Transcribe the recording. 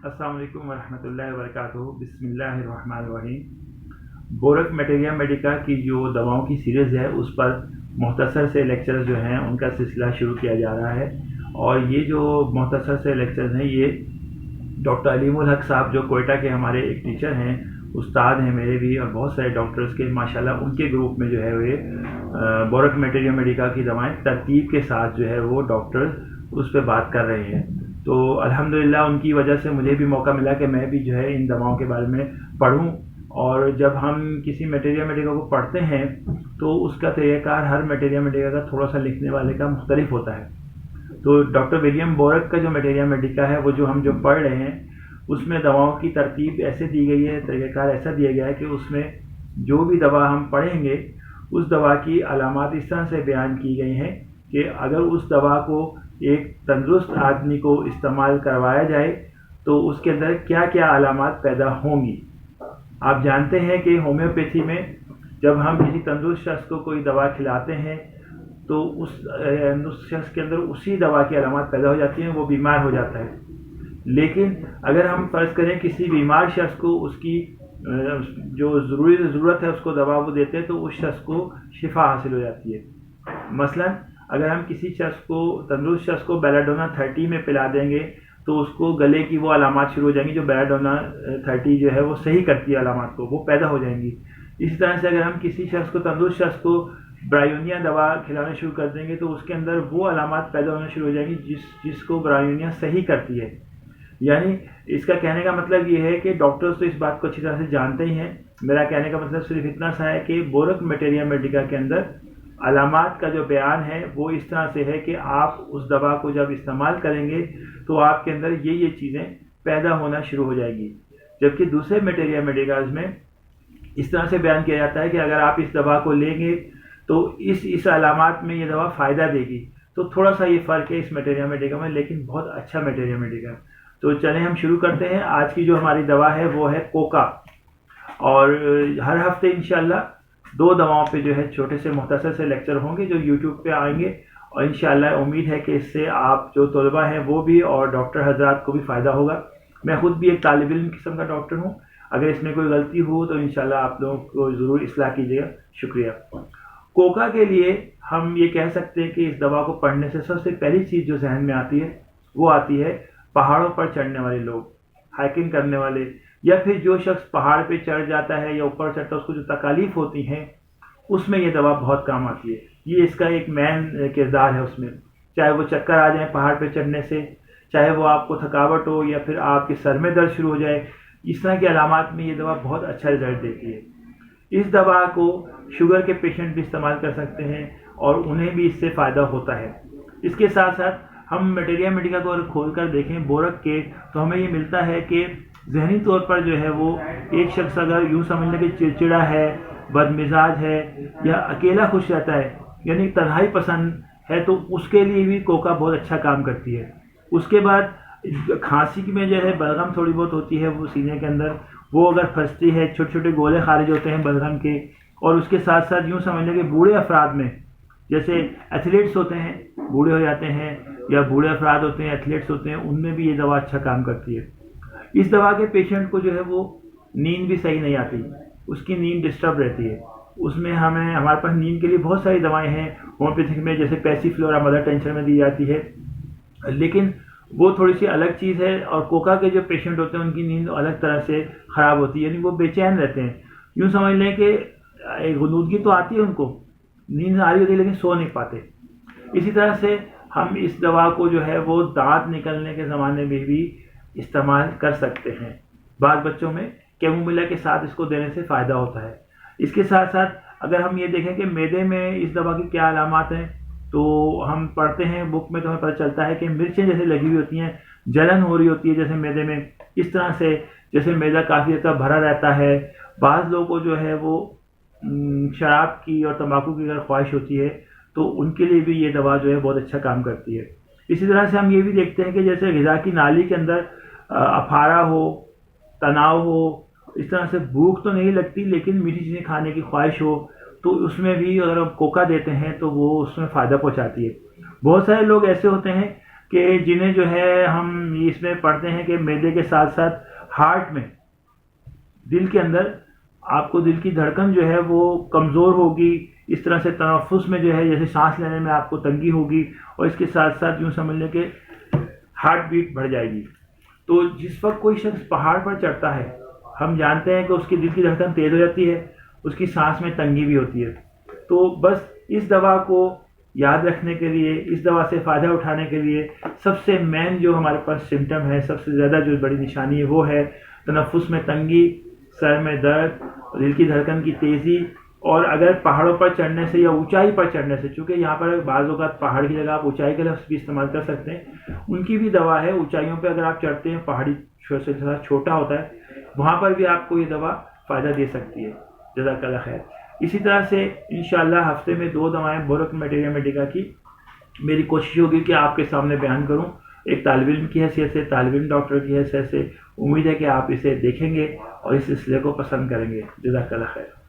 अस्सलाम वालेकुम वरहमतुल्लाहि वबरकातुहू। बिस्मिल्लाहिर्रहमानिर्रहीम। बोरक मटेरिया मेडिका की जो दवाओं की सीरीज़ है उस पर मुख्तसर से लेक्चर जो हैं उनका सिलसिला शुरू किया जा रहा है। और ये जो मुख्तसर से लेक्चर्स हैं ये डॉक्टर अलीमुल हक साहब जो कोयटा के हमारे एक टीचर हैं, उस्ताद हैं मेरे भी और बहुत सारे डॉक्टर्स के माशाल्लाह, उनके ग्रुप में जो है वे बोरक मटेरिया मेडिका की दवाएं तरतीब के साथ जो है वो डॉक्टर उस पर बात कर रहे हैं। तो अल्हम्दुलिल्लाह उनकी वजह से मुझे भी मौका मिला कि मैं भी जो है इन दवाओं के बारे में पढूं। और जब हम किसी मटेरिया मेडिका को पढ़ते हैं तो उसका तरीक़ाकार हर मटेरिया मेडिका का थोड़ा सा लिखने वाले का मुख्तलिफ होता है। तो डॉक्टर विलियम बोरक का जो मटेरिया मेडिका है वो जो हम जो पढ़ रहे हैं उसमें दवाओं की तरतीब ऐसे दी गई है, तरीक़ाकार ऐसा दिया गया है कि उसमें जो भी दवा हम पढ़ेंगे उस दवा की अलामात इस तरह से बयान की गई हैं कि अगर उस दवा को एक तंदुरुस्त आदमी को इस्तेमाल करवाया जाए तो उसके अंदर क्या क्या अलामात पैदा होंगी। आप जानते हैं कि होम्योपैथी में जब हम किसी तंदुरुस्त शख्स को कोई दवा खिलाते हैं तो उस शख्स के अंदर उसी दवा की अलामात पैदा हो जाती हैं, वो बीमार हो जाता है। लेकिन अगर हम फ़र्ज़ करें किसी बीमार शख्स को उसकी जो ज़रूरत है उसको दवा वो देते हैं तो उस शख्स को शिफा हासिल हो जाती है। मसलन अगर हम किसी शख्स को तंदुरुस्त शख्स को बेलाडोना 30 में पिला देंगे तो उसको गले की वो अलामात शुरू हो जाएंगी जो बेलाडोना 30 जो है वो सही करती है, अलामात को वो पैदा हो जाएंगी। इसी तरह से अगर हम किसी शख्स को तंदुरुस्त शख्स को ब्रायोनिया दवा खिलाना शुरू कर देंगे तो उसके अंदर वो अलामात पैदा होना शुरू हो जाएंगी जिसको ब्रायोनिया सही करती है। यानी इसका कहने का मतलब ये है कि डॉक्टर्स तो इस बात को अच्छी तरह से जानते ही हैं। मेरा कहने का मतलब सिर्फ इतना सा है कि बोरक मटेरिया मेडिका के अंदर अलामात का जो बयान है वो इस तरह से है कि आप उस दवा को जब इस्तेमाल करेंगे तो आपके अंदर ये चीज़ें पैदा होना शुरू हो जाएगी। जबकि दूसरे मटेरिया मेडिकाज में इस तरह से बयान किया जाता है कि अगर आप इस दवा को लेंगे तो इस अलामात में ये दवा फ़ायदा देगी। तो थोड़ा सा ये फ़र्क है इस मटेरिया मेडिका में, लेकिन बहुत अच्छा मटेरिया मेडिका। तो चलें हम शुरू करते हैं। आज की जो हमारी दवा है वो है कोका। और हर हफ्ते इंशाल्लाह 2 दवाओं पे जो है छोटे से मुख्तसर से लेक्चर होंगे जो यूट्यूब पे आएंगे। और इंशाल्लाह उम्मीद है कि इससे आप जो तलबा हैं वो भी और डॉक्टर हजरात को भी फ़ायदा होगा। मैं ख़ुद भी एक तालिब इल्म किस्म का डॉक्टर हूँ। अगर इसमें कोई गलती हो तो इंशाल्लाह आप लोगों को ज़रूर इस्लाह कीजिएगा। शुक्रिया। कोका के लिए हम ये कह सकते हैं कि इस दवा को पढ़ने से सबसे पहली चीज़ जो जहन में आती है वो आती है पहाड़ों पर चढ़ने वाले लोग, हाइकिंग करने वाले, या फिर जो शख्स पहाड़ पे चढ़ जाता है या ऊपर चढ़ता है उसको जो तकालीफ होती हैं उसमें ये दवा बहुत काम आती है। ये इसका एक मेन किरदार है उसमें। चाहे वो चक्कर आ जाए पहाड़ पे चढ़ने से, चाहे वो आपको थकावट हो या फिर आपके सर में दर्द शुरू हो जाए, इस तरह की अलामात में ये दवा बहुत अच्छा रिजल्ट देती है। इस दवा को शुगर के पेशेंट भी इस्तेमाल कर सकते हैं और उन्हें भी इससे फ़ायदा होता है। इसके साथ साथ हम मटेरिया मेडिका को अगर खोल कर देखें बोरक के तो हमें ये मिलता है कि ज़हनी तौर पर जो है वो एक शख्स अगर यूँ समझ लें कि चिड़चिड़ा है, बदमिजाज है या अकेला खुश रहता है, यानी तन्हाई पसंद है, तो उसके लिए भी कोका बहुत अच्छा काम करती है। उसके बाद खांसी में जो है बलगम थोड़ी बहुत होती है वो सीने के अंदर, वो अगर फंसती है, छोटे छोटे गोले खारिज होते हैं बलगम के। और उसके साथ साथ यूँ समझ लें कि बूढ़े अफराद में, जैसे एथलीट्स होते हैं बूढ़े हो जाते हैं या बूढ़े अफराद होते हैं एथलीट्स होते हैं, उनमें भी ये दवा अच्छा काम करती है। इस दवा के पेशेंट को जो है वो नींद भी सही नहीं आती, उसकी नींद डिस्टर्ब रहती है। उसमें हमारे पास नींद के लिए बहुत सारी दवाएं हैं होम्योपैथिक में, जैसे पैसीफ्लोरा मदर टेंशन में दी जाती है, लेकिन वो थोड़ी सी अलग चीज़ है। और कोका के जो पेशेंट होते हैं उनकी नींद अलग तरह से ख़राब होती है, यानी वो बेचैन रहते हैं। यूँ समझ लें कि गुनूदगी तो आती है, उनको नींद आ रही होती है लेकिन सो नहीं पाते। इसी तरह से हम इस दवा को जो है वो दांत निकलने के ज़माने में भी इस्तेमाल कर सकते हैं। बाद बच्चों में कैमोमिला के साथ इसको देने से फ़ायदा होता है। इसके साथ साथ अगर हम ये देखें कि मैदे में इस दवा की क्या अलामात हैं तो हम पढ़ते हैं बुक में तो हमें पता चलता है कि मिर्चें जैसे लगी हुई होती हैं, जलन हो रही होती है जैसे मैदे में, इस तरह से जैसे मैदा काफ़ी ज़्यादा भरा रहता है। बाज़ लोगों को जो है वो शराब की और तंबाकू की अगर ख्वाहिश होती है तो उनके लिए भी ये दवा जो है बहुत अच्छा काम करती है। इसी तरह से हम ये भी देखते हैं कि जैसे ग़िज़ा की नाली के अंदर अफारा हो, तनाव हो, इस तरह से भूख तो नहीं लगती लेकिन मीठी चीज़ें खाने की ख्वाहिश हो, तो उसमें भी अगर हम कोका देते हैं तो वो उसमें फ़ायदा पहुंचाती है। बहुत सारे लोग ऐसे होते हैं کہ جنہیں جو ہے ہم اس میں پڑھتے ہیں کہ معدے کے ساتھ ساتھ ہارٹ میں، دل کے اندر آپ کو دل کی دھڑکن جو ہے وہ کمزور ہوگی، اس طرح سے تنفس میں جو ہے جیسے سانس لینے میں آپ کو تنگی ہوگی، اور اس کے ساتھ ساتھ یوں سمجھ لیں کہ ہارٹ بیٹ بڑھ جائے گی۔ تو جس وقت کوئی شخص پہاڑ پر چڑھتا ہے، ہم جانتے ہیں کہ اس کی دل کی دھڑکن تیز ہو جاتی ہے، اس کی سانس میں تنگی بھی ہوتی ہے۔ تو بس اس دوا کو یاد رکھنے کے لیے، اس دوا سے فائدہ اٹھانے کے لیے سب سے مین جو ہمارے پاس سمٹم ہے، سب سے زیادہ جو بڑی نشانی ہے وہ ہے تنفس میں تنگی، سر میں درد، دل کی دھڑکن کی تیزی۔ اور اگر پہاڑوں پر چڑھنے سے یا اونچائی پر چڑھنے سے، چونکہ یہاں پر بعض اوقات پہاڑ کی جگہ آپ اونچائی کا لفظ بھی استعمال کر سکتے ہیں، ان کی بھی دوا ہے۔ اونچائیوں پہ اگر آپ چڑھتے ہیں، پہاڑی سے تھوڑا چھوٹا ہوتا ہے، وہاں پر بھی آپ کو یہ دوا فائدہ دے سکتی ہے۔ جزاک اللہ خیر۔ اسی طرح سے انشاءاللہ ہفتے میں 2 دوائیں بورک میٹیریا میڈیکا کی میری کوشش ہوگی کہ آپ کے سامنے بیان کروں، ایک طالب علم کی حیثیت سے، طالب علم ڈاکٹر کی حیثیت سے۔ امید ہے کہ آپ اسے دیکھیں گے اور اس سلسلے کو پسند کریں گے۔ جزاک اللہ خیر۔